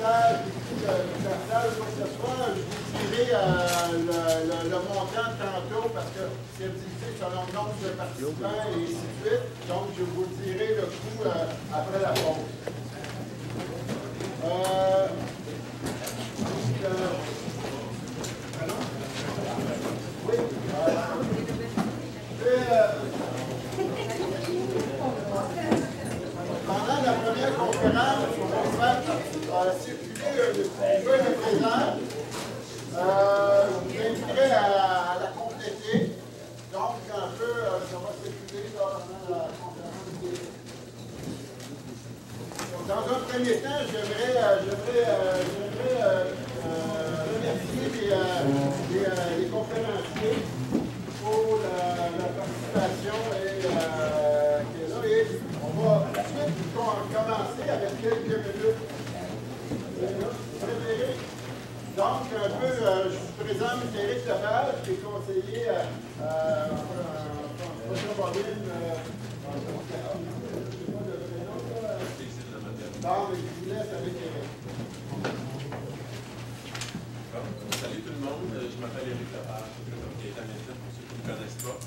passage, des coûts de passage, quoi que ce soit, je vous dirai le montant tantôt parce que c'est divisé selon le nombre de participants et ainsi de suite. Donc, je vous dirai le coût après la pause. Oui. Pendant la première conférence, on va circuler un peu le présent. Je vous inviterai à la compléter. Donc, un peu, ça va circuler pendant la conférence. Dans un premier temps, j'aimerais remercier les conférenciers pour la participation qui est là. Et on va tout de suite commencer avec quelques minutes. Donc, un peu, je vous présente Éric Lepage, qui est conseiller Bon, je vous laisse avec Éric. Salut tout le monde, je m'appelle Éric Lepage, comme Gaëtan Médine, pour ceux qui ne me connaissent pas.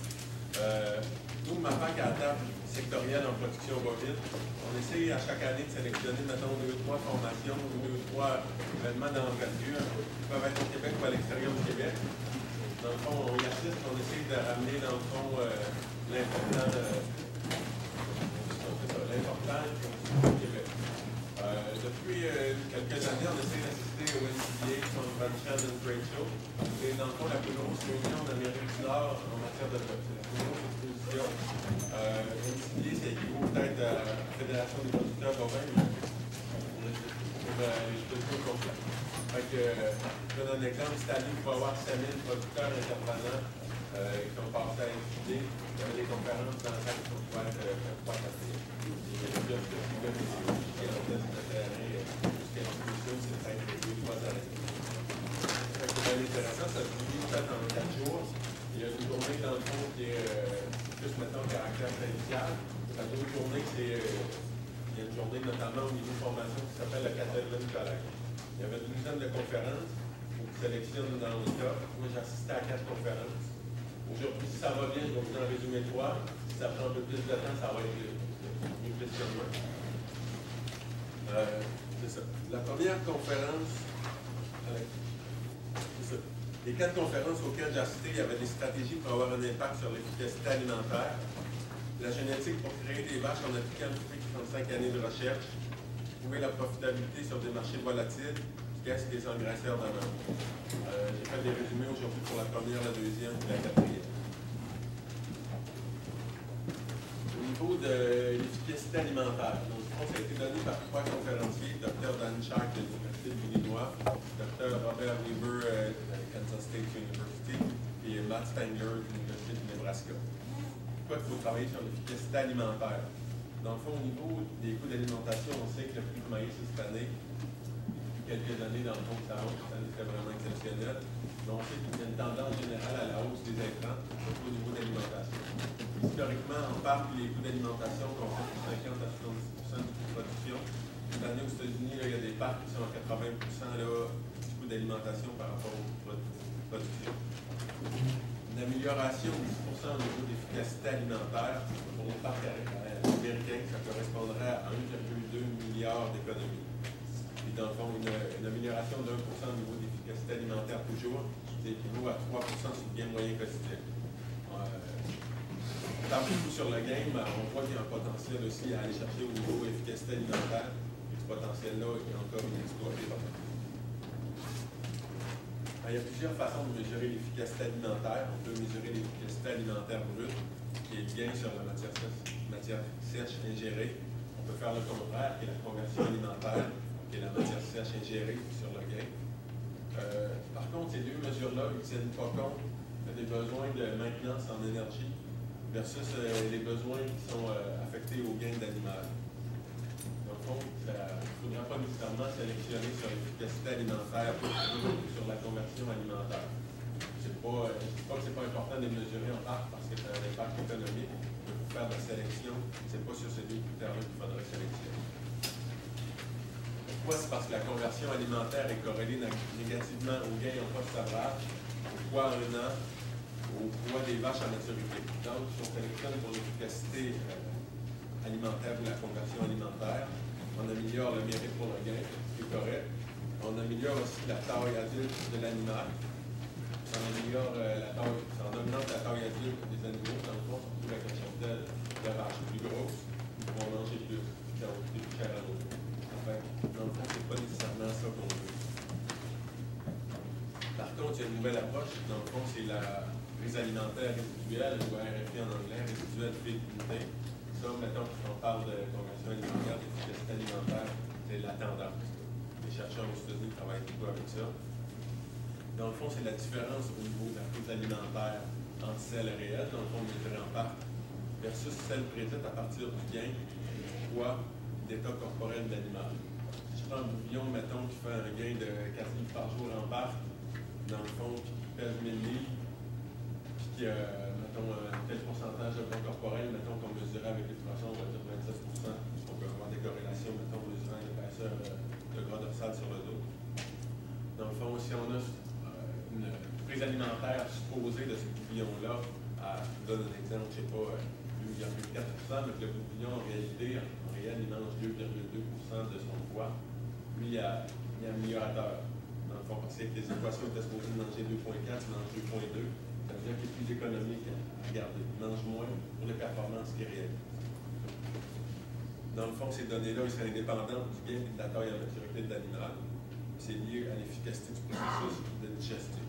Nous, ma banque à table sectorielle en production bovine, on essaie à chaque année de sélectionner, mettons, 2 ou 3 formations ou 2 ou 3 événements d'envergure qui peuvent être au Québec ou à l'extérieur du Québec. Dans le fond, on y assiste, on essaie de ramener, dans le fond, l'important au Québec. Depuis quelques années, on essaie d'assister au NCBA, Convention and Trade Show. C'est dans le fond la plus grosse réunion d'Amérique du Nord en matière de exposition. NCBA, c'est équivaut peut-être à la Fédération des producteurs bovins, pour les expositions complètes. Je donne un exemple, cette année, il va y avoir 5000 producteurs intervenants qui ont passé à NCBA. Il y avait des conférences dans le cadre qui sont ouvertes 3 4 c'est intéressant, ça se divise peut-être en 4 jours. Il y a une journée dans le fond qui est plus maintenant caractère syndical. La deuxième journée, il y a une journée notamment au niveau de formation qui s'appelle la Catalan Collège. Il y avait une douzaine de conférences où on sélectionne dans le cas. Moi, j'ai assisté à 4 conférences. Aujourd'hui, si ça va bien, je vais vous en résumer 3. Si ça prend un peu plus de temps, ça va être mieux questionnement. C'est ça. La première conférence, c'est ça. Les 4 conférences auxquelles j'ai assisté, il y avait des stratégies pour avoir un impact sur l'efficacité alimentaire, la génétique pour créer des vaches en appliquant depuis 35 années de recherche, trouver la profitabilité sur des marchés volatiles, qu'est-ce que les engraisseurs d'amande. J'ai fait des résumés aujourd'hui pour la première, la deuxième et la quatrième. Au niveau de l'efficacité alimentaire, donc, ça a été donné par 3 conférenciers, Dr. Dan Shark de l'Université de l'Illinois, Dr. Robert Weaver de Kansas State University et Matt Spangler de l'Université du Nebraska. Pourquoi il faut travailler sur l'efficacité alimentaire? Dans le fond, au niveau des coûts d'alimentation, on sait que le prix du maïs cette année, depuis quelques années, dans le fond, ça hausse, cette année c'était vraiment exceptionnel. Donc, on sait qu'il y a une tendance générale à la hausse des intrants, surtout au niveau de l'alimentation. Historiquement, on parle que les coûts d'alimentation ont fait 50 à 70% du coût de production. Cette année, aux États-Unis, il y a des parcs qui sont à 80% là, du coût d'alimentation par rapport au coût de production. Une amélioration de 10% au niveau d'efficacité alimentaire pour les parcs américains, ça correspondrait à 1,2 milliard d'économies. Puis dans le fond, une amélioration de 1% au niveau d'efficacité alimentaire toujours, c'est équivaut à 3% sur le bien moyen quotidien. On parle beaucoup sur le game, on voit qu'il y a un potentiel aussi à aller chercher au niveau efficacité alimentaire. Et ce potentiel-là est encore inexploité. Il y a plusieurs façons de mesurer l'efficacité alimentaire. On peut mesurer l'efficacité alimentaire brute, qui est le gain sur la matière sèche ingérée. On peut faire le contraire, qui est la conversion alimentaire, qui est la matière sèche ingérée sur le gain. Par contre, ces deux mesures-là ne tiennent pas compte des besoins de maintenance en énergie versus les besoins qui sont affectés au gain d'animal. Donc, il ne faudra pas nécessairement sélectionner sur l'efficacité alimentaire sur la conversion alimentaire. Je ne dis pas que ce n'est pas important de les mesurer en part parce que c'est un impact économique, mais pour faire de la sélection, ce n'est pas sur ces deux critères-là qu'il faudrait sélectionner. Soit c'est parce que la conversion alimentaire est corrélée négativement au gain en post-sabrage, au poids à 1 an, au poids des vaches en maturité. Donc, si on sélectionne pour l'efficacité alimentaire ou la conversion alimentaire, on améliore le mérite pour le gain, ce qui est correct. On améliore aussi la taille adulte de l'animal. On améliore on augmente la taille adulte des animaux. Dans le fond, surtout avec la cheptelle de vache plus grosse, ils vont manger plus, ça va coûter plus cher à l'eau. Enfin, dans le fond, c'est pas nécessairement ça qu'on veut. Par contre, il y a une nouvelle approche. Dans le fond, c'est la prise alimentaire résiduelle, ou RFI en anglais, résiduelle fécondité. Ça, mettons qu'on parle de conversion alimentaire, d'efficacité alimentaire, c'est la tendance. Les chercheurs aux États-Unis travaillent beaucoup avec ça. Dans le fond, c'est la différence au niveau de la prise alimentaire entre celle réelle, dans le fond, mesurée en part, versus celle prédite à partir du gain, du poids, d'état corporel de l'animal. Si je prends un bourguignon, mettons, qui fait un gain de 4 livres par jour en part, dans le fond, qui pèse 1000 livres, puis qui a, mettons, tel pourcentage de poids corporel, mettons qu'on mesurait avec l'ultrason, on va dire 27%, on peut avoir des corrélations, mettons, mesurant l'épaisseur de gras dorsal sur le dos. Dans le fond, si on a une prise alimentaire supposée de ce bourguignon-là, je donne un exemple, je ne sais pas, 2,4%, mais que le bourguignon, en réalité, en réel, il mange 2,2% de son poids. Lui, il est améliorateur. Dans le fond, parce que les équations étaient supposées manger 2,4, il mange 2,2. Ça veut dire qu'il est plus économique à garder. Il mange moins pour les performances qui réalisent. Dans le fond, ces données-là, ils sont indépendantes du gain et de la taille à maturité de l'animal. C'est lié à l'efficacité du processus de digestion.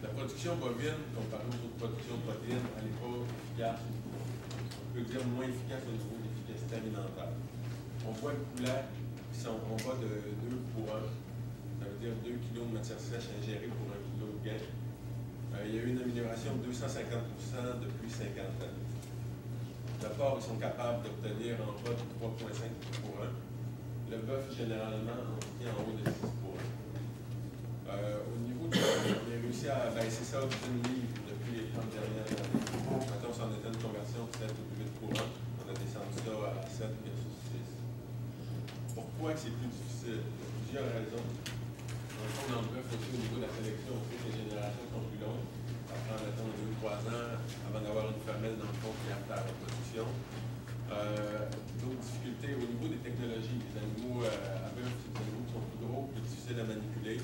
La production bovine, comparée aux autres productions de protéines, elle n'est pas efficace. On peut dire moins efficace au niveau de l'efficacité alimentaire. On voit le poulet, on va de 2 pour 1. Ça veut dire 2 kg de matière sèche ingérée pour 1 kg de gain. Il y a eu une amélioration de 250% depuis 50 ans. Le porc, ils sont capables d'obtenir en bas de 3,5 pour 1. Le bœuf, généralement, on tient en haut de 6 pour 1. Au niveau on a réussi à baisser ça d'une livre depuis les 30 dernières années. Maintenant, on s'en était une conversion de 7 ou 8 pour 1. On a descendu ça à 7 versus 6. Pourquoi c'est plus difficile? Il y a plusieurs raisons. Dans le fond, dans le bœuf, aussi au niveau de la sélection, on sait que les générations sont plus longues. Ça prend, mettons, 2 ou 3 ans avant d'avoir une femelle dans le fond qui est apte à la reproduction. D'autres difficultés au niveau des technologies. Les animaux à bœuf, c'est des animaux qui sont plus gros, plus difficiles à manipuler.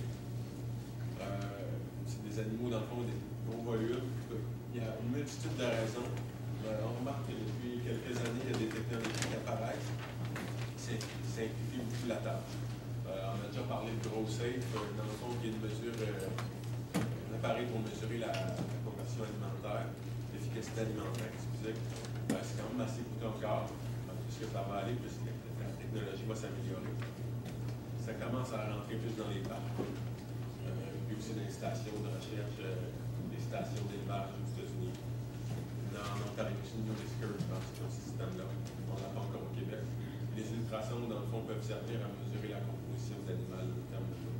C'est des animaux, dans le fond, des gros volumes. Il y a une multitude de raisons. On remarque que depuis quelques années, il y a des technologies qui apparaissent qui simplifient beaucoup la tâche. On a déjà parlé de GrowSafe, dans le fond, qui est une mesure, un appareil pour mesurer la conversion alimentaire, l'efficacité alimentaire, excusez. C'est quand même assez coûteux encore. Plus que ça va aller, plus que la technologie va s'améliorer. Ça commence à rentrer plus dans les parcs. Puis aussi dans les stations de recherche, des stations d'élevage aux États-Unis. En Ontario aussi, New Mexico, je pense, dans ce système-là. On n'a pas encore au Québec. Les ultrasons, dans le fond, peuvent servir à mesurer la composition de l'animal en termes de l'eau.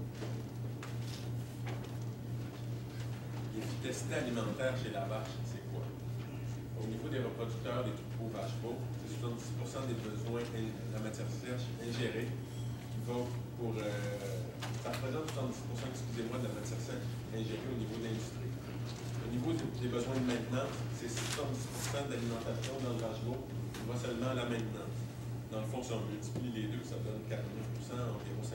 L'efficacité alimentaire chez la vache, c'est quoi? Au niveau des reproducteurs des troupeaux vaches-veaux, c'est 70% des besoins de la matière sèche ingérée qui va pour. Ça représente 70%, excusez-moi, de la matière sèche ingérée au niveau de l'industrie. Au niveau des besoins de maintenance, c'est 70% de l'alimentation dans le vache-veau qui va seulement à la maintenance. Dans le fond, si on multiplie les deux, ça donne 49%, environ 50%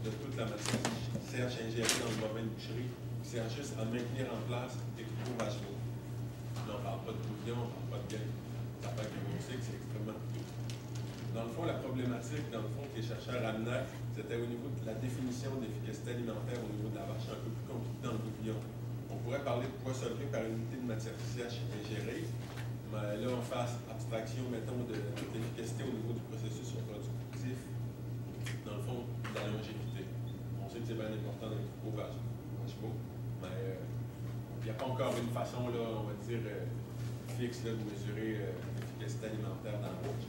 de toute la matière sèche ingérée dans le bovin de boucherie qui sert juste à maintenir en place les troupeaux vache-veaux. On ne parle pas de bouillon, on ne parle pas de gain. Ça fait que vous savez que c'est extrêmement coûteux. Dans le fond, la problématique, dans le fond, que les chercheurs amenaient, c'était au niveau de la définition de l'efficacité alimentaire au niveau de la vache, un peu plus compliqué dans le bouillon. On pourrait parler de poids soulevé par unité de matière sèche ingérée, mais là, on fait abstraction, mettons, de l'efficacité au niveau du processus reproductif, dans le fond, de la longévité. On sait que c'est bien important dans les troupeaux vache-veaux, mais il n'y a pas encore une façon, là, on va dire, fixe là, de mesurer l'efficacité alimentaire dans le rouge.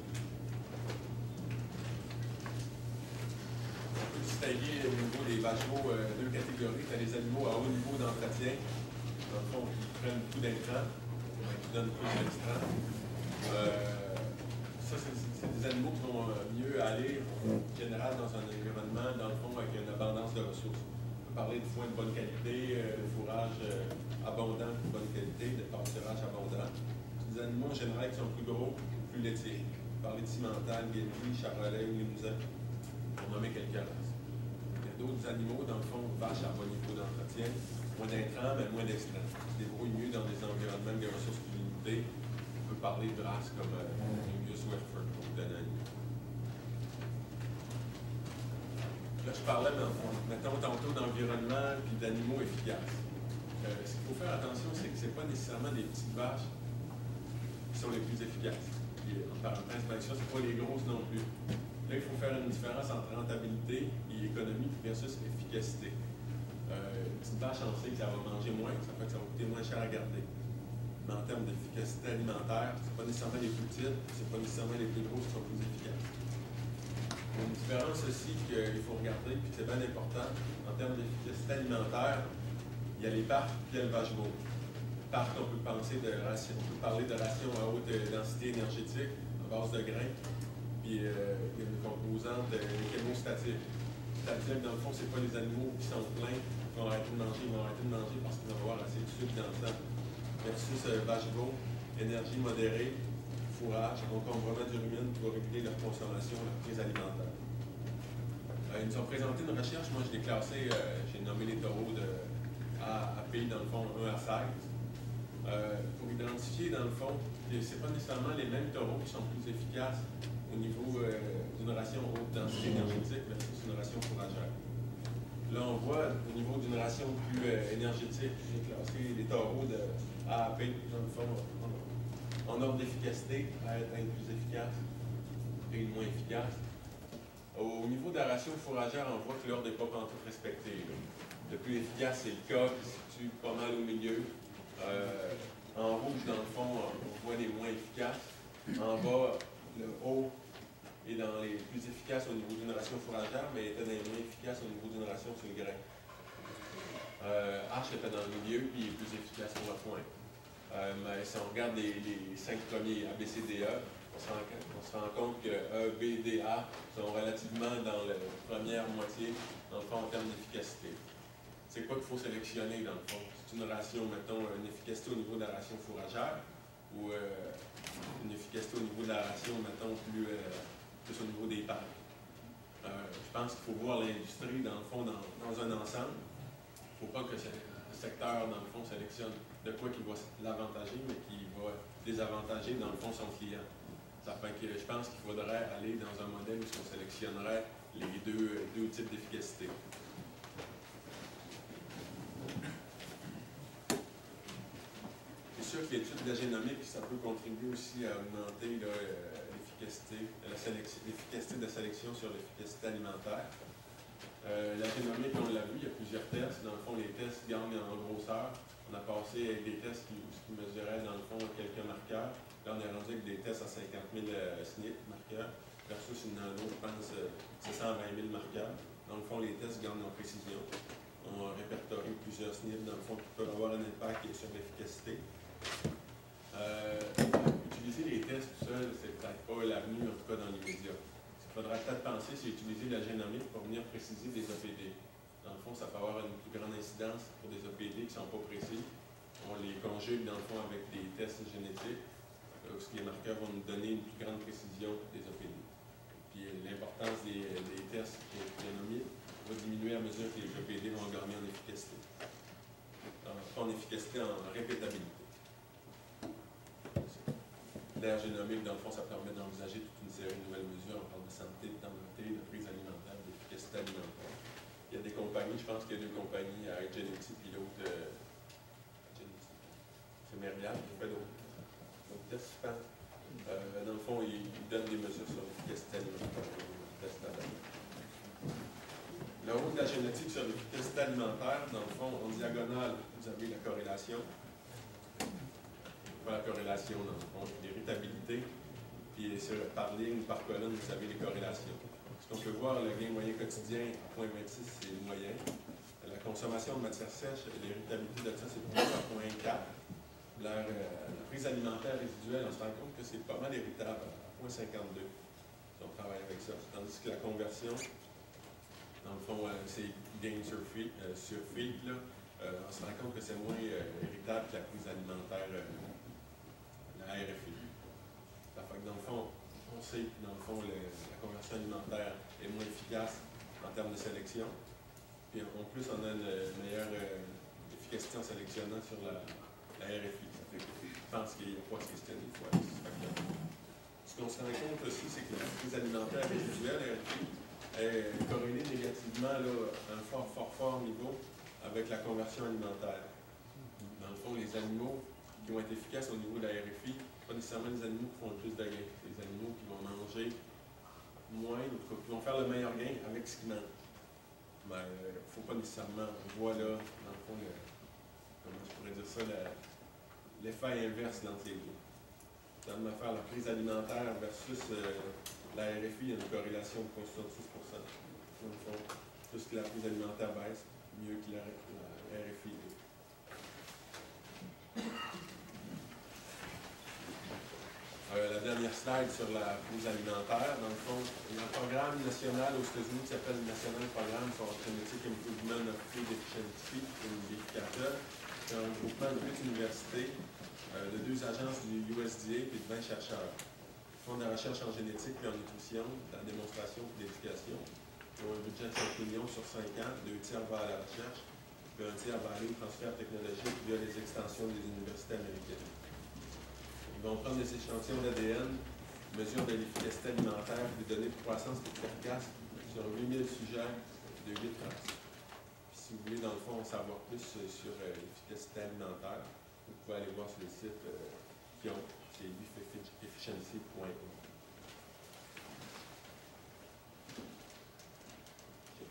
On peut distinguer au niveau des vaches-veaux deux catégories. Tu as les animaux à haut niveau d'entretien, dans le fond, qui prennent beaucoup d'intrants, qui donnent plus d'intrants. animaux qui vont mieux aller, en général, dans un environnement, dans le fond, avec une abondance de ressources. On peut parler de foin de bonne qualité, de fourrage abondant de bonne qualité, de pâturage abondant. C'est des animaux, en général, qui sont plus gros, plus laitiers. On peut parler de Simmental, Guédry, Charolais ou Limousin, pour nommer quelques races. Il y a d'autres animaux, dans le fond, vaches à bon niveau d'entretien, moins d'intrants, mais moins d'extrants. Ils se débrouillent mieux dans des environnements de ressources plus limitées. On peut parler de races comme Angus Westford, pour vous donner un exemple. Là, je parlais, mettons, tantôt d'environnement et d'animaux efficaces. Ce qu'il faut faire attention, c'est que ce n'est pas nécessairement des petites vaches qui sont les plus efficaces. Et, en parenthèse, bien sûr, ce n'est pas les grosses non plus. Là, il faut faire une différence entre rentabilité et économie versus efficacité. Une petite vache, on sait que ça va manger moins, ça fait que ça va coûter moins cher à garder. Mais en termes d'efficacité alimentaire, ce n'est pas nécessairement les plus petites, ce n'est pas nécessairement les plus grosses qui sont plus efficaces. Il y a une différence aussi qu'il faut regarder, puis c'est bien important, en termes d'efficacité alimentaire, il y a les parcs et l'élevage beau. Parcs, on peut penser de ration, on peut parler de rations à haute densité énergétique, à base de grains, puis il y a une composante chémostatique. C'est-à-dire que dans le fond, ce n'est pas les animaux qui sont pleins qui vont arrêter de manger, ils vont arrêter de manger parce qu'ils vont avoir assez de sucre dans le sang. Versus vache beau, énergie modérée, fourrage, donc on va mettre du rumen qui va réguler leur consommation, leur prise alimentaire. Ils nous ont présenté une recherche, moi je l'ai classé, j'ai nommé les taureaux de A à P, dans le fond 1 à 16. Pour identifier, dans le fond, ce n'est pas nécessairement les mêmes taureaux qui sont plus efficaces au niveau d'une ration haute densité énergétique versus une ration fourragère. Là, on voit au niveau d'une ration plus énergétique, j'ai classé les taureaux de A à P, dans le fond, en ordre d'efficacité, à être plus efficace et moins efficace. Au niveau de la ration fourragère, on voit que l'ordre n'est pas pantoute respecté. Le plus efficace, c'est le cas qui se situe pas mal au milieu. En rouge, dans le fond, on voit les moins efficaces. En bas, le haut est dans les plus efficaces au niveau d'une ration fourragère, mais était dans les moins efficaces au niveau d'une ration sur le grain. H était dans le milieu, puis il est plus efficace pour le foin. Mais si on regarde les 5 premiers A, B, C, D, E, on se rend compte que E, B, D, A sont relativement dans la première moitié, dans le fond, en termes d'efficacité. C'est quoi qu'il faut sélectionner, dans le fond? C'est une ration, mettons, une efficacité au niveau de la ration fourragère ou une efficacité au niveau de la ration, mettons, plus au niveau des parcs. Je pense qu'il faut voir l'industrie, dans le fond, dans un ensemble. Il ne faut pas que le secteur, dans le fond, sélectionne de quoi qui va l'avantager, mais qui va désavantager, dans le fond, son client. Ça fait que je pense qu'il faudrait aller dans un modèle où on sélectionnerait les deux types d'efficacité. C'est sûr que l'étude de la génomique, ça peut contribuer aussi à augmenter l'efficacité de la sélection sur l'efficacité alimentaire. La génomique, on l'a vu, il y a plusieurs tests. Dans le fond, les tests gagnent en grosseur. On a passé avec des tests qui mesuraient, dans le fond, quelques marqueurs. Là, on est rendu avec des tests à 50 000 SNP marqueurs, versus une nano, je pense, c'est 120 000 marqueurs. Dans le fond, les tests gagnent en précision. On a répertorié plusieurs SNP, dans le fond, qui peuvent avoir un impact sur l'efficacité. Utiliser les tests tout seul, c'est peut-être pas l'avenue, en tout cas dans l'immédiat. Ce qu'il faudrait peut-être penser, c'est utiliser la génomique pour venir préciser des OPD. Dans le fond, ça peut avoir une plus grande incidence pour des OPD qui ne sont pas précis. On les conjugue, dans le fond, avec des tests génétiques, où les marqueurs vont nous donner une plus grande précision des OPD. Puis l'importance des tests génomiques va diminuer à mesure que les OPD vont gagner en efficacité. En efficacité, en répétabilité. L'aire génomique, dans le fond, ça permet d'envisager toute une série de nouvelles mesures en termes de santé, de dentité, de prise alimentaire, d'efficacité alimentaire. Il y a des compagnies, je pense qu'il y a 2 compagnies, iGenity et l'autre, c'est Merial qui fait d'autres tests. Dans le fond, ils donnent des mesures sur l'efficacité alimentaire. Le haut de la génétique sur l'efficacité alimentaire, dans le fond, en diagonale, vous avez la corrélation. Pas la corrélation, dans le fond, l'irritabilité, puis par ligne, par colonne, vous avez les corrélations. Ce qu'on peut voir, le gain moyen quotidien, 0,26, c'est le moyen. La consommation de matière sèche, l'irritabilité de ça, c'est 0,4. La prise alimentaire résiduelle, on se rend compte que c'est pas mal irritable, à 0,52. on travaille avec ça. Tandis que la conversion, dans le fond, c'est gain sur feed, là. On se rend compte que c'est moins héritable que la prise alimentaire, la RFI. Ça fait que dans le fond, on sait que dans le fond, la conversion alimentaire est moins efficace en termes de sélection. Puis en plus, on a une meilleure efficacité en sélectionnant sur la RFI. Ça fait que je pense qu'il n'y a pas à se questionner. Ce qu'on se rend compte aussi, c'est que la prise alimentaire résiduelle, RFI, est corrélée négativement là, à un fort niveau avec la conversion alimentaire. Dans le fond, les animaux qui vont être efficaces au niveau de la RFI, pas nécessairement les animaux qui font le plus de gains. Les animaux qui vont manger moins, ou qui vont faire le meilleur gain avec ce qu'ils mangent. Mais il ne faut pas nécessairement, on voit là, dans le fond, comment je pourrais dire ça, l'effet inverse dans les deux. Dans l'affaire, la prise alimentaire versus la RFI, il y a une corrélation de 66%. Dans le fond, plus que la prise alimentaire baisse, mieux que la RFI. La dernière slide sur la prise alimentaire. Dans le fond, il y a un programme national aux États-Unis qui s'appelle le National Programme for Genetic Improvement of Food Efficiency, NBFCATA. C'est un groupement de 8 universités, de 2 agences du USDA et de 20 chercheurs. Ils font de la recherche en génétique et en nutrition, de la démonstration et de l'éducation. Ils ont un budget de 5 millions sur 5 ans, 2 tiers va à la recherche, puis 1 tiers va aller au transfert technologique via les extensions des universités américaines. Ils vont prendre des échantillons d'ADN, mesure de l'efficacité alimentaire, des données de croissance et de carcasse sur 8000 sujets de 8 races. Puis, si vous voulez, dans le fond, en savoir plus sur l'efficacité alimentaire, vous pouvez aller voir sur le site qu'ils ont, c'est beefefficiency.com.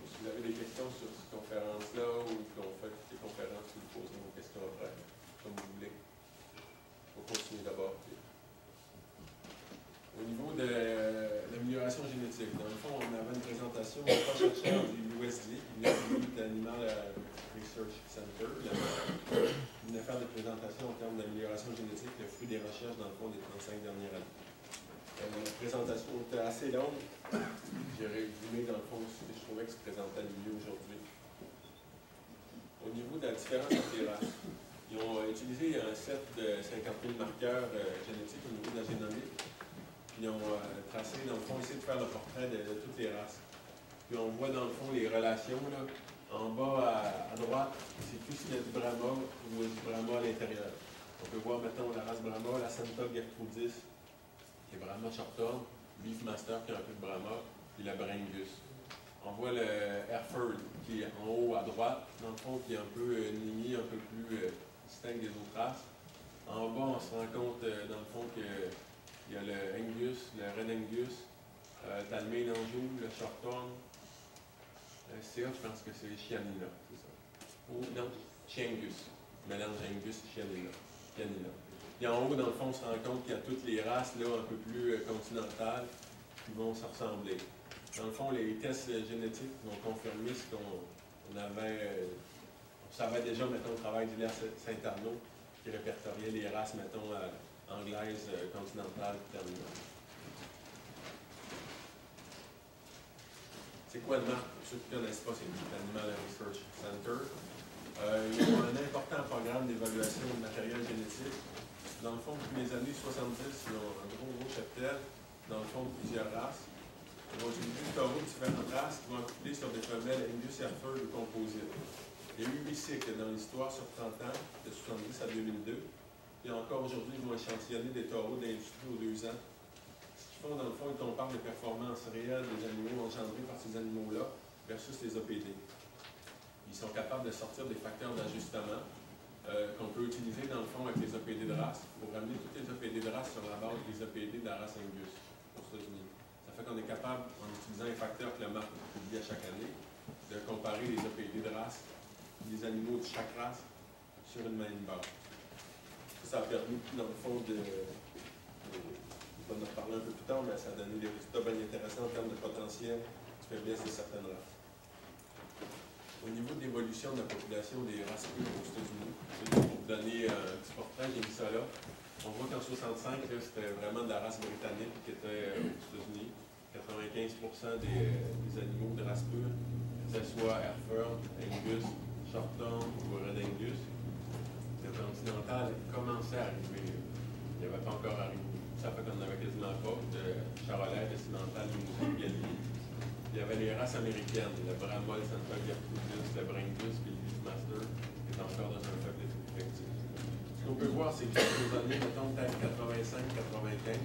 Si vous avez des questions sur cette conférence-là ou qu'on fait des conférences, vous posez vos questions après, comme vous voulez. On va continuer d'abord. Au niveau de l'amélioration génétique, dans le fond, on avait une présentation de 3 chercheurs du USDA, l'Institut Animal Research Center. Ils venaient faire des présentations en termes d'amélioration génétique, le fruit des recherches dans le fond des 35 dernières années. La présentation était assez longue. J'ai résumé dans le fond ce que je trouvais que se présentait le mieux aujourd'hui. Au niveau de la différence entre les races, ils ont utilisé un set de 50 000 marqueurs génétiques au niveau de la génomique. Puis ils ont tracé, dans le fond, essayé de faire le portrait de toutes les races. Puis on voit, dans le fond, les relations. Là, en bas à droite, c'est tout ce qu'il y a du Brahma ou du Brahma à l'intérieur. On peut voir, mettons, la race Brahma, la Santa Gertrudis, qui est Brahma Shorthorn, Beefmaster qui a un peu de Brahma, puis la Brangus. On voit le Hereford qui est en haut à droite, dans le fond, qui est un peu une lignée un peu plus distincte des autres races. En bas, on se rend compte, dans le fond, qu'il y a le Angus, le Red Angus, t'as le Maine Anjou, le Shorthorn, le CA, je pense que c'est Chianina, c'est ça. Ou non, Chiangus, mélange Angus et Chianina. Et en haut, dans le fond, on se rend compte qu'il y a toutes les races là, un peu plus continentales qui vont se ressembler. Dans le fond, les tests génétiques vont confirmer ce qu'on avait. On savait déjà, mettons, au travail d'Hilaire Saint-Arnaud, qui répertoriait les races, mettons, anglaises, continentales, terminales. C'est quoi le MARC? Pour ceux qui ne connaissent pas, c'est l'Animal Research Center. Ils ont un important programme d'évaluation de matériel génétique. Dans le fond, depuis les années 70, ils ont un gros cheptel, dans le fond, de plusieurs races. Ils vont utiliser du taureau de différentes races qui vont accouler sur des femelles Angus Hereford ou composite. Il y a eu 8 cycles dans l'histoire sur 30 ans, de 70 à 2002. Et encore aujourd'hui, ils vont échantillonner des taureaux d'industrie aux 2 ans. Ce qu'ils font, dans le fond, ils comparent les performances réelles des animaux engendrés par ces animaux-là versus les OPD. Ils sont capables de sortir des facteurs d'ajustement qu'on peut utiliser, dans le fond, avec les OPD de race pour ramener toutes les OPD de race sur la base des OPD de la race Angus aux États-Unis. Ça fait qu'on est capable, en utilisant les facteurs que le MARC publie à chaque année, de comparer les OPD de race des animaux de chaque race sur une même base. Ça a permis, dans le fond, on va en reparler un peu plus tard, mais ça a donné des résultats bien intéressants en termes de potentiel de faiblesse de certaines races. Au niveau de l'évolution de la population des races pures aux États-Unis, pour vous donner un petit portrait, j'ai mis ça là. On voit qu'en 65, c'était vraiment de la race britannique qui était aux États-Unis. 80 des animaux de race pure, que ce soit Hereford, Angus, Shorthorn ou Red Angus. Le continental commençait à arriver. Il n'y avait pas encore arrivé. Ça fait qu'on n'avait quasiment pas de Charolais, de Cimental, Limousin, Galilee. Il y avait les races américaines, le Bramall, Central Gertrudis, le Bringus et le Beastmaster, qui est encore dans un faible effectif. Ce qu'on peut voir, c'est que aux années, mettons, peut-être 85-95,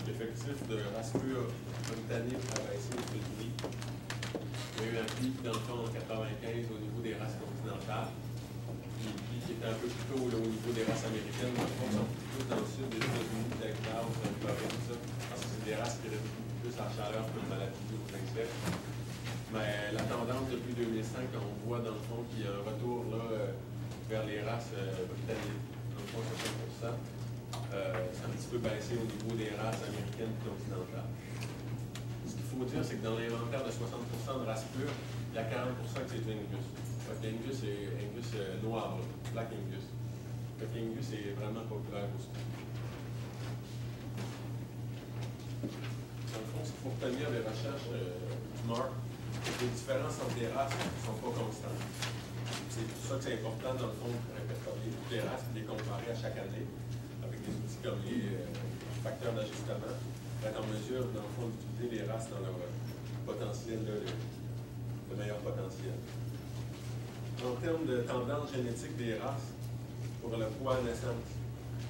l'effectif de race pure britannique a baissé aux États-Unis. Il y a eu un pic, dans le fond, en 95 au niveau des races continentales. Puis le pic était un peu plus tôt là, au niveau des races américaines. Dans le fond, sont plus dans le sud des États-Unis, Texas, Floride, tout ça. Parce que c'est des races qui résistent plus à la chaleur que le maladie aux insectes. Mais la tendance depuis 2005, on voit dans le fond qu'il y a un retour là, vers les races britanniques. Dans le fond, 60%. C'est un petit peu baissé au niveau des races américaines et continentales. Ce qu'il faut dire, c'est que dans l'inventaire de 60% de races pures, il y a 40% que c'est du Angus. L'Angus est Angus noir, là, Black Angus. L'Angus est vraiment populaire aussi. Dans le fond, ce qu'il faut retenir des recherches du Mark, c'est que les différences entre les races ne sont pas constantes. C'est pour ça que c'est important, dans le fond, de répertorier toutes les races et de les comparer à chaque année avec des outils comme les facteurs d'ajustement pour être en mesure, dans le fond, d'utiliser les races dans leur potentiel, le meilleur potentiel. En termes de tendance génétique des races, pour le poids à naissance,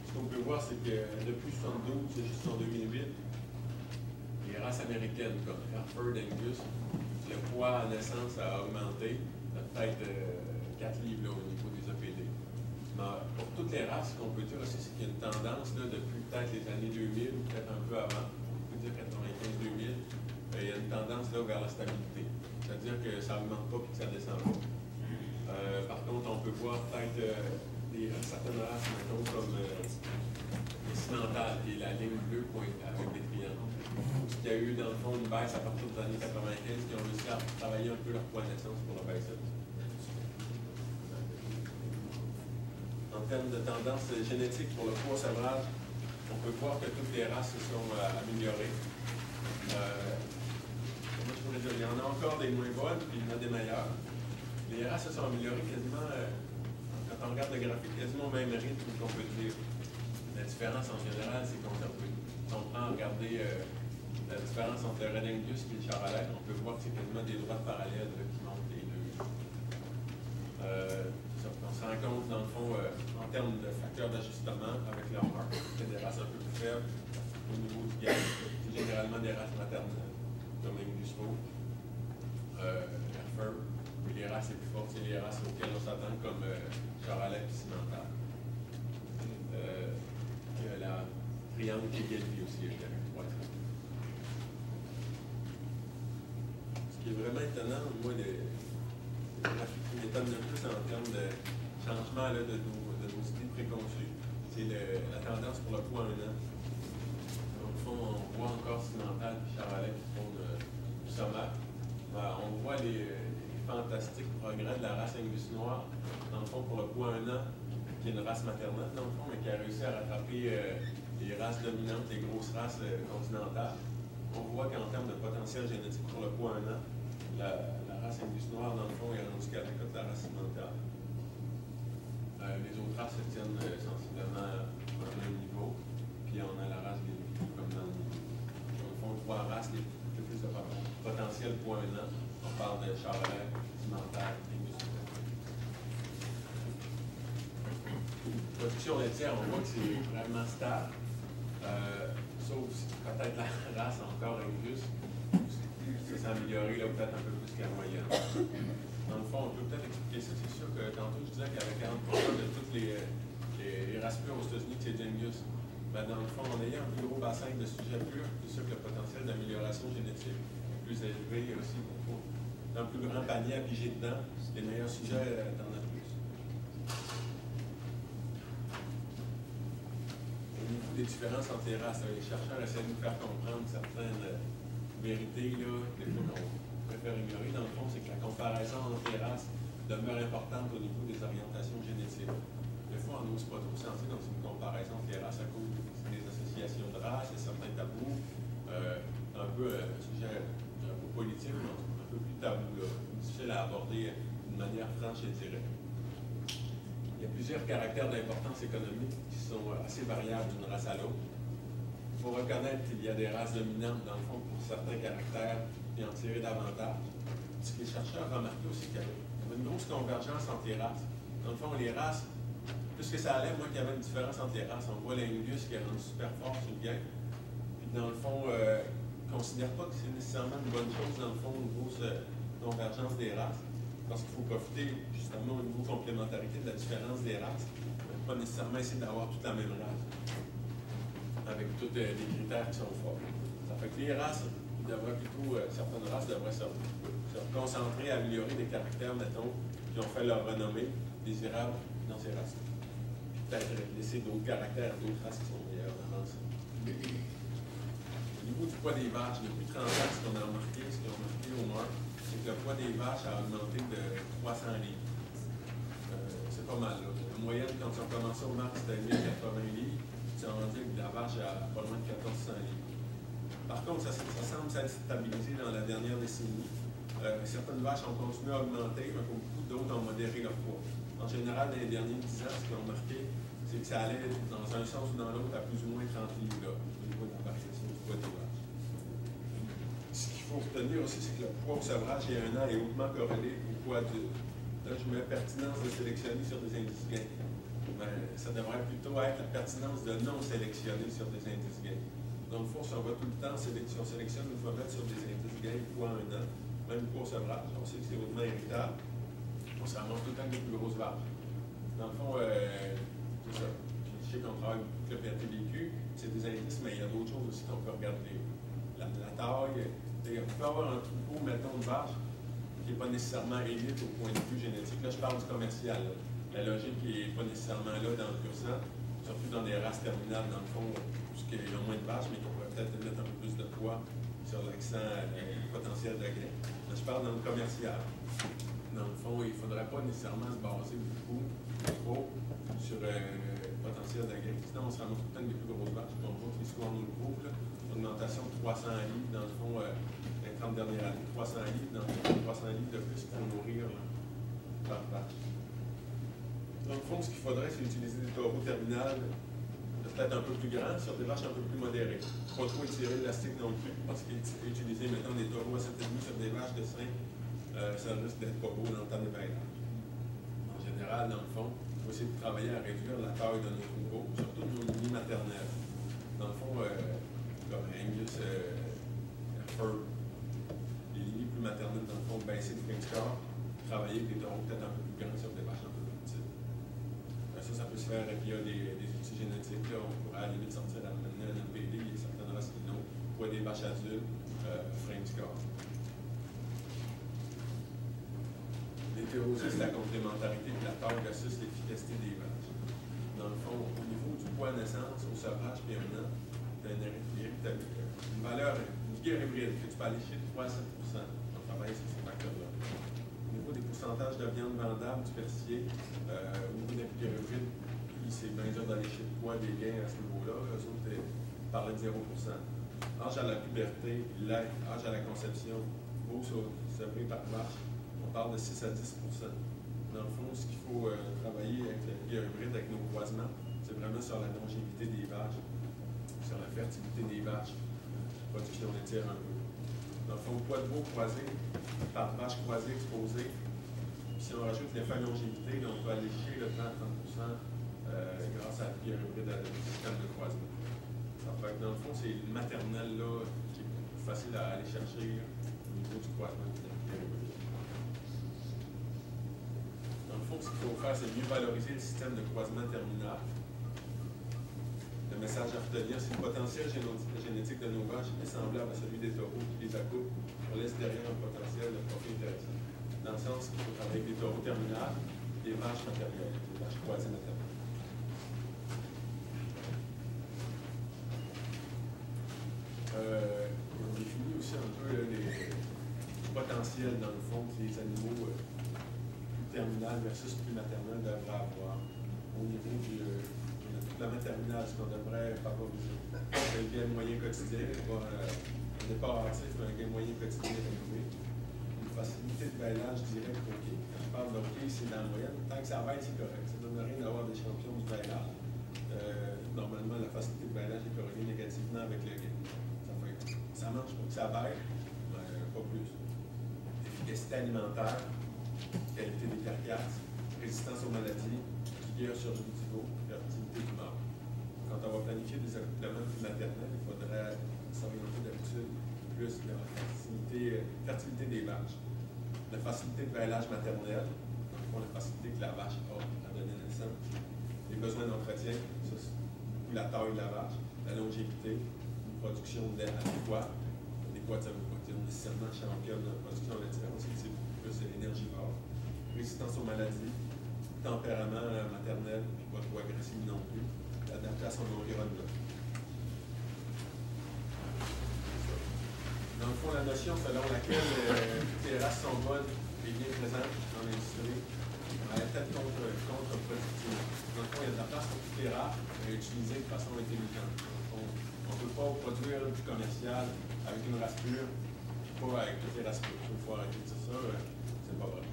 ce qu'on peut voir, c'est que depuis 1972 jusqu'en 2008, les races américaines comme Hereford, Angus, le poids à naissance a augmenté de peut-être 4 livres là, au niveau des APD. Mais pour toutes les races, ce qu'on peut dire aussi, c'est qu'il y a une tendance là, depuis peut-être les années 2000 ou peut-être un peu avant, on peut dire 95-2000, il y a une tendance là, vers la stabilité. C'est-à-dire que ça n'augmente pas et que ça ne descend pas. Par contre, on peut voir peut-être certaines races, mettons, comme les cimentales et la ligne bleue avec des triangles. Il y a eu, dans le fond, une baisse à partir des années 95 qui ont réussi à travailler un peu leur poids de naissance pour la baisse. En termes de tendance génétique pour le poids sevrage, on peut voir que toutes les races se sont améliorées. Comment je pourrais dire, il y en a encore des moins bonnes, puis il y en a des meilleures. Les races se sont améliorées quasiment, quand on regarde le graphique, quasiment au même rythme qu'on peut dire. La différence en général, c'est qu'on peut, si on prend regarder la différence entre le Red Angus et le Charolais, on peut voir que c'est quasiment des droites parallèles là, qui montent les deux. On se rend compte, dans le fond, en termes de facteurs d'ajustement avec leur marque, c'est des races un peu plus faibles au niveau du gaz. C'est généralement des races maternelles, comme Angus Roux, Hereford. Les races les plus fortes, c'est les races auxquelles on s'attend, comme Charolais et Cimental. Il y a la triangle qui est Galilee aussi, avec 3 ans. Ce qui est vraiment étonnant, moi, les graphiques qui m'étonnent le plus en termes de changement là, de nos idées préconçues, c'est la tendance pour le poids 1 an. Donc, au fond, on voit encore Cimental et Charolais qui font du sommaire. On voit les fantastiques progrès de la race Angus noire, dans le fond, pour le poids 1 an, qui est une race maternelle, dans le fond, mais qui a réussi à rattraper les races dominantes, les grosses races continentales. On voit qu'en termes de potentiel génétique pour le poids 1 an, la race Angus noire, dans le fond, est rendue qu'à la cote de la race cimentale. Les autres races se tiennent sensiblement au même niveau, puis on a la race des comme dans le fond, 3 races, les plus de potentiel poids 1 an. On parle de Charolais, Cimental, Angus. Production laitière, on voit que c'est vraiment stable. Sauf peut-être la race encore Angus, ça s'est amélioré peut-être un peu plus que la moyenne. Dans le fond, on peut peut-être expliquer ça. C'est sûr que tantôt je disais qu'il y avait 40% de toutes les races pures aux États-Unis, c'est Angus. Ben, dans le fond, en ayant un plus gros bassin de sujets purs, c'est sûr que le potentiel d'amélioration génétique est plus élevé aussi. Un plus grand panier à piger dedans, les meilleurs sujets, t'en as plus. Au niveau des différences entre les races, les chercheurs essaient de nous faire comprendre certaines vérités, là, des fois qu'on préfère ignorer. Dans le fond, c'est que la comparaison entre les races demeure importante au niveau des orientations génétiques. Des fois, on n'ose pas trop se lancer dans une comparaison entre les races à cause des associations de races, et certains tabous, un peu un sujet manière franche et directe. Il y a plusieurs caractères d'importance économique qui sont assez variables d'une race à l'autre. Il faut reconnaître qu'il y a des races dominantes, dans le fond, pour certains caractères, et en tirer davantage. Ce que les chercheurs remarquaient aussi, qu'il y avait une grosse convergence entre les races. Dans le fond, les races, plus que ça allait, moins qu'il y avait une différence entre les races. On voit l'Angus qui est rendu super fort sur le gain. Puis dans le fond, on ne considère pas que c'est nécessairement une bonne chose, dans le fond, une grosse convergence des races. Parce qu'il faut profiter justement au niveau complémentarité de la différence des races, pas nécessairement essayer d'avoir toute la même race, avec tous les critères qui sont forts. Ça fait que les races, certaines races devraient se concentrer à améliorer des caractères, mettons, qui ont fait leur renommée désirable dans ces races. Puis peut-être laisser d'autres caractères, d'autres races qui sont meilleures dans ça. Au niveau du poids des vaches, depuis 30 ans, ce qu'on a remarqué, au moins, c'est que le poids des vaches a augmenté de 300 livres. C'est pas mal, là. La moyenne, quand on a commencé au mars, c'était 1080 livres. C'est rendu que la vache a pas loin de 1400 livres. Par contre, ça semble s'être stabilisé dans la dernière décennie. Certaines vaches ont continué à augmenter, mais beaucoup d'autres ont modéré leur poids. En général, dans les derniers 10 ans, ce qu'ils ont marqué, c'est que ça allait dans un sens ou dans l'autre à plus ou moins 30 livres, là, au niveau de la variation du poids des vaches. Ce qu'il faut retenir aussi, c'est que le poids au sevrage il y a un an est hautement corrélé au poids adulte. Là, je mets pertinence de sélectionner sur des indices gains. Mais ça devrait plutôt être la pertinence de non sélectionner sur des indices gains. Dans le fond, si on va tout le temps, si on sélectionne une femelle sur des indices gains poids un an, même poids au sevrage, on sait que c'est hautement héritable, on se ramasse tout le temps avec des plus grosses vaches. Dans le fond, c'est ça. Puis, je sais qu'on travaille beaucoup avec le PRTBQ, c'est des indices, mais il y a d'autres choses aussi qu'on peut regarder. La taille, on peut avoir un troupeau, mettons, de vaches qui n'est pas nécessairement élite au point de vue génétique. Là, je parle du commercial. Là. La logique n'est pas nécessairement là dans le pur sang, surtout dans des races terminales, dans le fond, puisqu'il y a moins de vaches, mais qui pourraient peut-être mettre un peu plus de poids sur l'accent potentiel de gain. Là, je parle dans le commercial. Dans le fond, il ne faudrait pas nécessairement se baser beaucoup trop sur le potentiel de gain. Sinon, on se rend tout le temps avec des plus grosses vaches. On voit que les scores nous le prouvent, une augmentation de 300 livres dans le fond, les 30 dernières années. 300 livres, dans le fond, 300 livres de plus pour nourrir par vache. Dans le fond, ce qu'il faudrait, c'est utiliser des taureaux terminales peut-être un peu plus grands, sur des vaches un peu plus modérées. Pas trop étirer l'élastique non plus, parce qu'utiliser maintenant des taureaux à 7,5 sur des vaches de 5, ça risque d'être pas beau dans le temps de baillage. En général, dans le fond, il faut essayer de travailler à réduire la taille de nos troupeaux, surtout de nos lignées maternelles. Dans le fond, comme Angus, Hereford, les lignées plus maternelles, dans le fond, baisser le French Car, travailler avec des taureaux peut-être un peu plus grands sur des vaches un peu plus petites. Ça peut se faire via des outils génétiques. Là, on pourrait à la limite sortir à mener un NPD, il y a certaines races qui l'ont, poids des vaches adultes, French Car. L'hétérosiste, la complémentarité de la taille versus l'efficacité des vaches. Dans le fond, au niveau du poids à naissance, au sevrage permanent, tu as une valeur, une guerre hybride, que tu peux aller chez 3 à 7 on travaille sur ces facteurs-là. Au niveau des pourcentages de viande vendable du persillé, au niveau des guerres hybrides, c'est bien dur d'aller chez le poids des gains à ce niveau-là. Eux autres, parlaient de 0 Âge à la puberté, âge à la conception, beau sevré par vache, on parle de 6 à 10 Dans le fond, ce qu'il faut travailler avec le guerre hybride, avec nos croisements, c'est vraiment sur la longévité des vaches, sur la fertilité des vaches, production laitière un peu. Dans le fond, poids de veau croisé par vache croisée exposée. Si on rajoute l'effet longévité, on peut aller chez le 30-30% grâce à la guerre hybride, à le système de croisement. Ça fait que dans le fond, c'est le maternel là, qui est plus facile à aller chercher au niveau du croisement de la guerre hybride. Dans le fond, ce qu'il faut faire, c'est mieux valoriser le système de croisement terminal. Le message à retenir, c'est le potentiel génétique de nos vaches est semblable à celui des taureaux qui les accoupent. On laisse derrière un potentiel de profil intéressant. Dans le sens qu'il faut travailler avec des taureaux terminales, des vaches matérielles, des vaches croisées matérielles. On définit aussi un peu les potentiels, dans le fond, que les animaux plus terminales versus plus maternelles devraient avoir. Au niveau de toute la maternelle, ce qu'on devrait favoriser. Le gain moyen quotidien, un départ actif, un gain moyen quotidien élevé, une facilité de bailage direct hockey. Quand je parle de hockey, c'est dans la moyenne. Tant que ça baille, c'est correct. Ça ne donne rien d'avoir des champions du bailage. Normalement, la facilité de bailage est corrélée négativement avec le gain. Ça marche pour que ça baille, mais pas plus. Efficacité alimentaire, qualité des carcasses, résistance aux maladies, vigueur sur le niveau, fertilité du mâle. Quand on va planifier des accouplements maternels, il faudrait s'orienter d'habitude plus vers la fertilité des vaches, la facilité de bailage maternel, la facilité que la vache a à donner naissance, les besoins d'entretien, la taille de la vache, la longévité, une production de lait adéquate. Adéquate, ça veut pas dire nécessairement championne de la production laitière, on sait que c'est plus énergivore, résistance aux maladies, tempérament maternel, puis pas trop agressif non plus, adapté à son environnement. Dans le fond, la notion selon laquelle toutes les races sont bonnes et bien présentes dans l'industrie, elle est peut-être contre-productive. Dans le fond, il y a de la place pour toutes les races utilisées de façon intelligente. On ne peut pas produire du commercial avec une race pure, pas avec toutes les races pures. Il faut arrêter de dire ça, c'est pas vrai.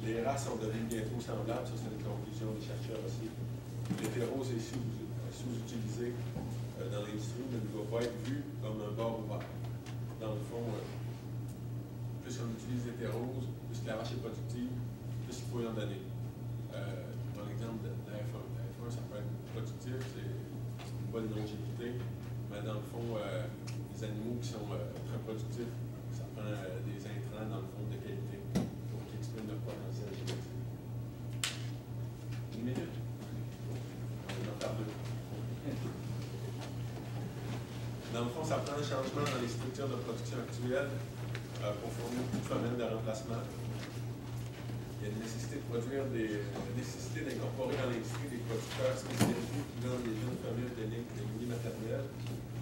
Les races sont devenues bien trop semblables, ça c'est une conclusion des chercheurs aussi. L'hétérose est sous-utilisé dans l'industrie, mais ne doit pas être vu comme un bord ouvert. Dans le fond, plus on utilise l'hétérose, plus la vache est productive, plus il faut y en donner. Dans l'exemple de la F1, la F1 ça peut être productif, c'est une bonne longévité, mais dans le fond, les animaux qui sont très productifs, ça prend des intrants dans le fond de qualité pour qu'ils expriment leur potentiel génétique. Une minute? On en parle deux. Dans le fond, ça prend un changement dans les structures de production actuelles pour fournir beaucoup de femelles de remplacement. Il y a une nécessité de produire nécessité d'incorporer dans l'industrie des producteurs spécialisés qui vendent des jeunes femelles de lignée maternelle.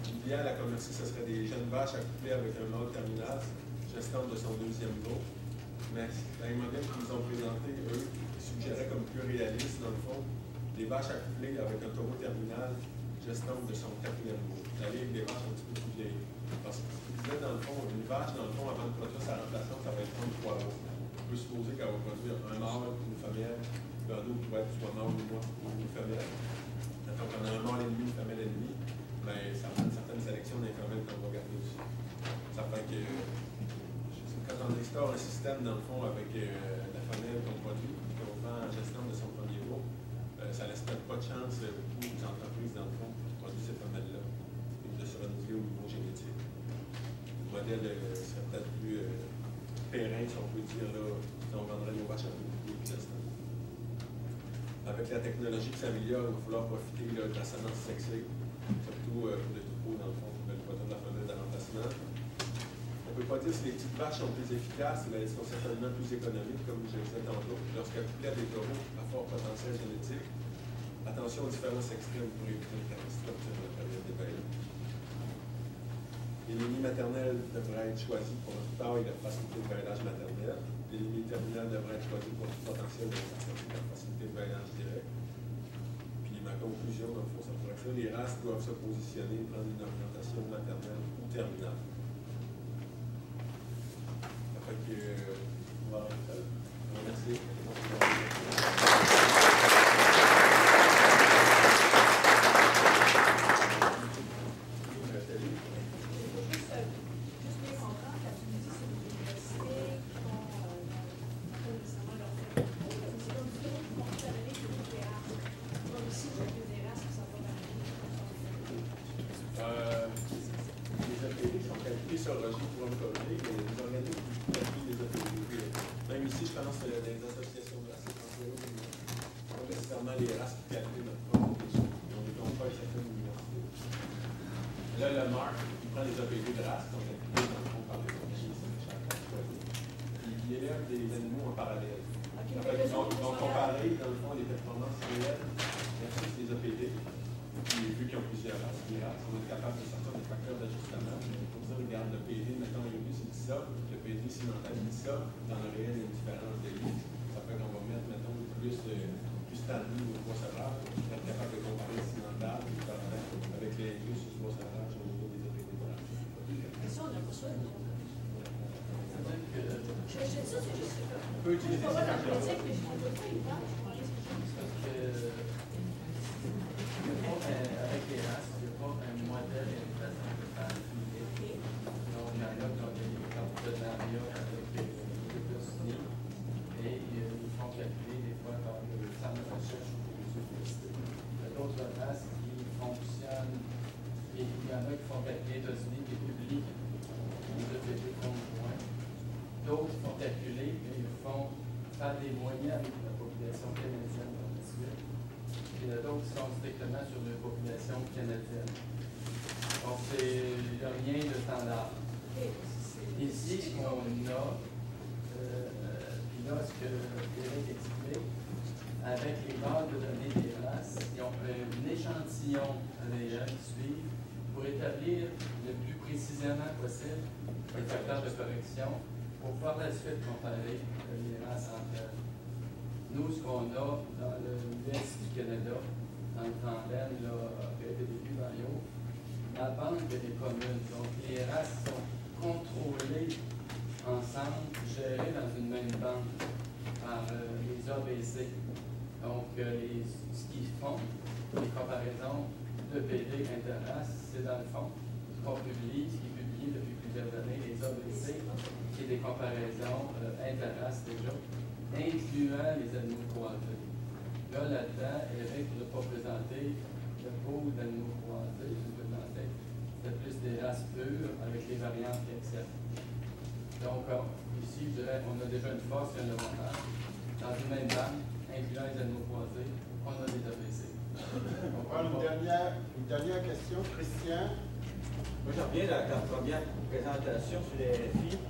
L'idéal à commercer, ce serait des jeunes vaches accouplées avec un mâle terminal, gestant de son deuxième tour. Mais dans les modèles qu'ils ont présentés, eux, ils suggéraient comme plus réaliste, dans le fond, des vaches accouplées avec un taureau terminal, gestant de son quatrième tour. D'aller avec des vaches un petit peu plus vieilles. Parce que ce qu'ils disaient, dans le fond, une vache, dans le fond, avant de produire sa remplaçante, ça va être 33 mois. On peut supposer qu'elle va produire un mâle, une femelle, puis un autre qui va être soit mâle ou une femelle. Donc, on a un mâle ennemi, une femelle ennemie, mais ça prend une certaine sélection des femelles qu'on va garder aussi. Ça fait que, quand on instaure un système, dans le fond, avec la femelle qu'on produit, qu'on vend en gestion de son premier lot, ça ne laisse peut-être pas de chance pour les entreprises, dans le fond, de produire ces femelles-là et de se renouveler au niveau génétique. Le modèle serait peut-être plus périn, si on peut dire, là, si on vendrait nos vaches à peu près plus gestion. Avec la technologie qui s'améliore, il va falloir profiter là, de la semence sexée, surtout pour le troupeau, dans le fond, pour le produire de la femelle de remplacement. On ne peut pas dire si les petites vaches sont plus efficaces, mais elles sont certainement plus économiques, comme je le disais tantôt. Lorsqu'elles couplent des taureaux à fort potentiel génétique, attention aux différences extrêmes pour éviter une catastrophe sur la période des bailles. Les lignées maternelles devraient être choisies pour leur taille et leur facilité de bailage maternel. Les lignées terminales devraient être choisies pour leur potentiel de leur facilité de bailage direct. Puis ma conclusion, dans le fond, ça pourrait être ça. Les races doivent se positionner et prendre une orientation maternelle ou terminale. Ça fait que, on va arrêter ça. Merci. Là, le marque, il prend les APV de race, donc dans le fond, par les organismes, il élève des animaux en parallèle. Okay, ils vont comparer, dans le fond, les performances réelles versus les APV, puis vu qu'ils ont plusieurs races, on est capable de sortir des facteurs d'ajustement. Pour dire, regarde, le PD, mettons, il dit ça, le PD cimental dit ça, dans le réel, il y a une différence de vie. Ça fait qu'on va mettre, mettons, plus tanné au bois sauvage, pour être capable de comparer le cimental avec les inclus sur le bois sauvage au niveau des APV de race. Ça, on n'a pas ça, non? C'est-à-dire que Je dis ça, c'est juste que. On peut utiliser pas ces la facteurs. pratique, mais je ne peux pas y voir. Avec les races, il n'y a pas un modèle et une façon de faire publier. Donc, il y en a qui ont des partenariats avec les États-Unis et ils font calculer des fois par le centre de recherche ou des universités. Il y a d'autres races qui fonctionnent, et il y en a qui font calculer les États-Unis, qui publient les EPD conjoints. D'autres font calculer et ils font faire des moyens avec la population canadienne dans la suite. Il y en a d'autres qui sont strictement sur la population canadienne. Donc, il n'y a rien de standard. Ici, ce qu'on a, puis là, ce que Eric explique, avec les bases de données des races, ils ont un échantillon ADN suivre pour établir le plus précisément possible les facteurs de correction pour par la suite comparer les races entre elles. Nous, ce qu'on a dans l'Ouest du Canada, dans le Grand Laine, qui a été vécu dans l'eau, la banque des communes. Donc, les races sont contrôlées ensemble, gérées dans une même banque par les ABC. Donc, ce qu'ils font, les comparaisons de PD interraces, c'est dans le fond ce qu'on publie, ce qui est publié depuis plusieurs années, les ABC, qui est des comparaisons interraces déjà, incluant les animaux croisés. Là-dedans, Eric ne pas présenter le pool d'animaux croisés, je vais présenter, c'est plus des races pures avec les variantes qui acceptent. Donc, ici, je dirais, on a déjà une force et un avantage. Dans une même banque, incluant les animaux croisés, on a des ABC. On prend une dernière question. Christian? Moi, j'en reviens à la première présentation sur les RFI.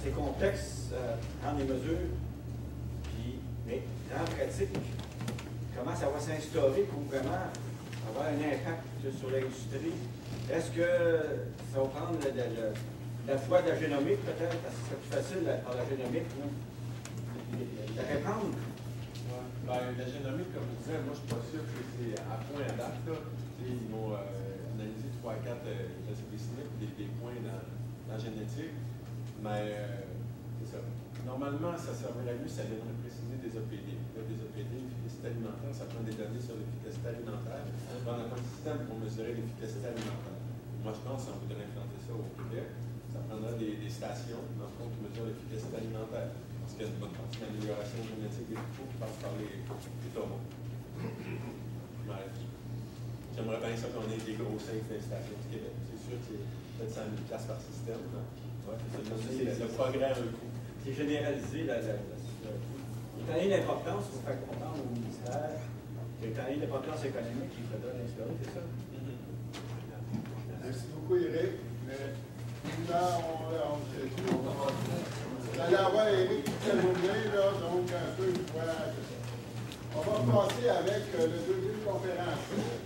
C'est complexe prendre des mesures, mais dans la pratique, comment ça va s'instaurer pour vraiment avoir un impact sur l'industrie? Est-ce que ça va prendre la foi de la génomique, peut-être, parce que c'est plus facile par la génomique, de répondre? Ben, la génomique, comme je disais, moi je ne suis pas sûr que c'est à point à date. Ils vont analyser 3 à 4 des points dans la génétique. Mais c'est ça. Normalement, ça servirait mieux, ça viendrait préciser des OPD. Des OPD, l'efficacité alimentaire, ça prend des données sur l'efficacité alimentaire. On n'a pas de système pour mesurer l'efficacité alimentaire. Moi, je pense qu'on voudrait implanter ça au Québec. Ça prendra des stations, dans le fond, qui mesurent l'efficacité alimentaire. Parce qu'il y a une bonne partie de l'amélioration génétique des troupeaux qui passe par les taureaux. Ouais. J'aimerais bien ça qu'on ait des gros sacs d'installations du Québec. C'est sûr que c'est peut-être 100 000 places par système. Ouais, c'est le progrès un coup. C'est généralisé la situation. Étant donné l'importance, il faut faire comprendre au ministère, étant donné l'importance économique, il faudra l'instaurer, c'est ça? Merci beaucoup, Eric. Là, on sait tout. Vous allez avoir Eric Calonien, là, donc un peu, voilà. On va passer avec le deuxième conférencier.